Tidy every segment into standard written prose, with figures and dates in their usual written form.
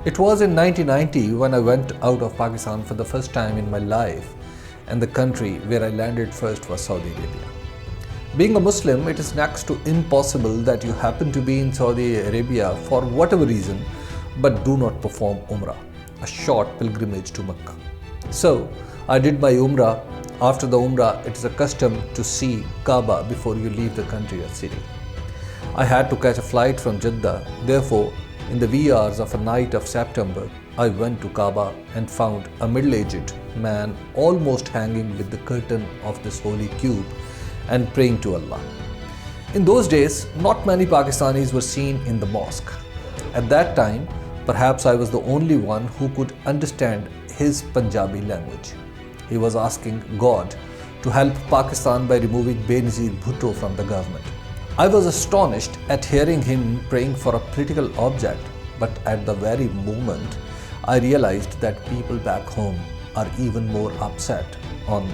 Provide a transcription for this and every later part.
It was in 1990 when I went out of Pakistan for the first time in my life, and the country where I landed first was Saudi Arabia. Being a Muslim, it is next to impossible that you happen to be in Saudi Arabia for whatever reason but do not perform Umrah, a short pilgrimage to Mecca. So, I did my Umrah. After the Umrah, it is a custom to see Kaaba before you leave the country or city. I had to catch a flight from Jeddah. Therefore, in the wee hours of a night of September, I went to Kaaba and found a middle-aged man almost hanging with the curtain of this holy cube and praying to Allah. In those days, not many Pakistanis were seen in the mosque. At that time, perhaps I was the only one who could understand his Punjabi language. He was asking God to help Pakistan by removing Benazir Bhutto from the government. I was astonished at hearing him praying for a political object, but at the very moment, I realized that people back home are even more upset on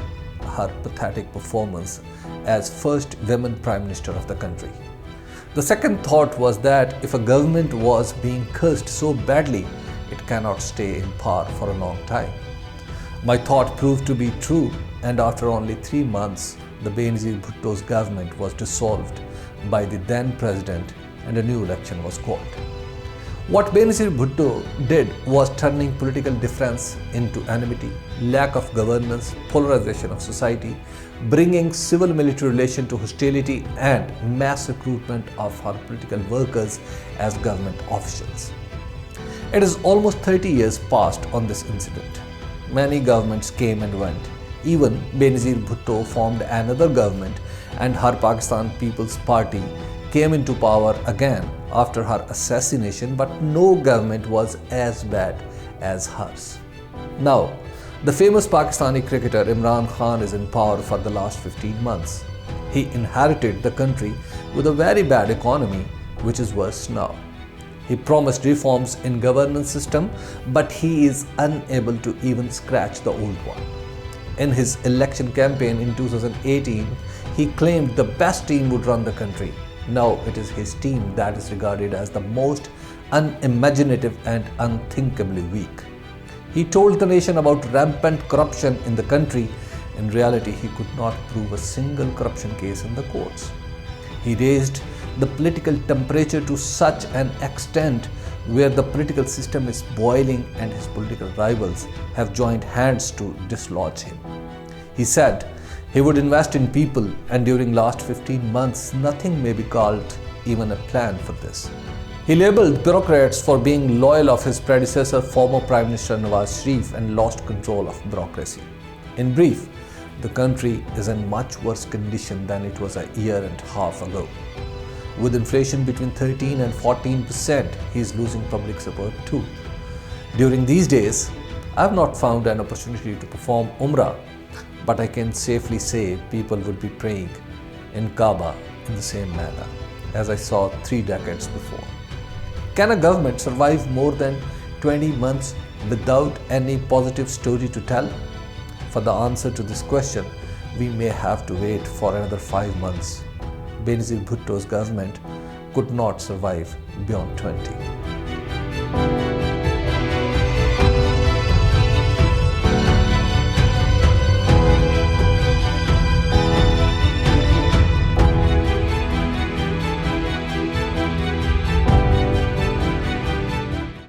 her pathetic performance as first women Prime Minister of the country. The second thought was that if a government was being cursed so badly, it cannot stay in power for a long time. My thought proved to be true, and after only 3 months, the Benazir Bhutto's government was dissolved by the then president and a new election was called. What Benazir Bhutto did was turning political difference into enmity, lack of governance, polarization of society, bringing civil-military relation to hostility and mass recruitment of her political workers as government officials. It is almost 30 years past on this incident. Many governments came and went. Even Benazir Bhutto formed another government and her Pakistan People's Party came into power again after her assassination, but no government was as bad as hers. Now, the famous Pakistani cricketer Imran Khan is in power for the last 15 months. He inherited the country with a very bad economy, which is worse now. He promised reforms in governance system, but he is unable to even scratch the old one. In his election campaign in 2018, he claimed the best team would run the country. Now it is his team that is regarded as the most unimaginative and unthinkably weak. He told the nation about rampant corruption in the country. In reality, he could not prove a single corruption case in the courts. He raised the political temperature to such an extent where the political system is boiling and his political rivals have joined hands to dislodge him. He said he would invest in people, and during last 15 months, nothing may be called even a plan for this. He labelled bureaucrats for being loyal of his predecessor, former Prime Minister Nawaz Sharif, and lost control of bureaucracy. In brief, the country is in much worse condition than it was a year and a half ago. With inflation between 13 and 14%, he is losing public support too. During these days, I have not found an opportunity to perform Umrah, but I can safely say people would be praying in Kaaba in the same manner as I saw 3 decades before. Can a government survive more than 20 months without any positive story to tell? For the answer to this question, we may have to wait for another 5 months. Benazir Bhutto's government could not survive beyond 20.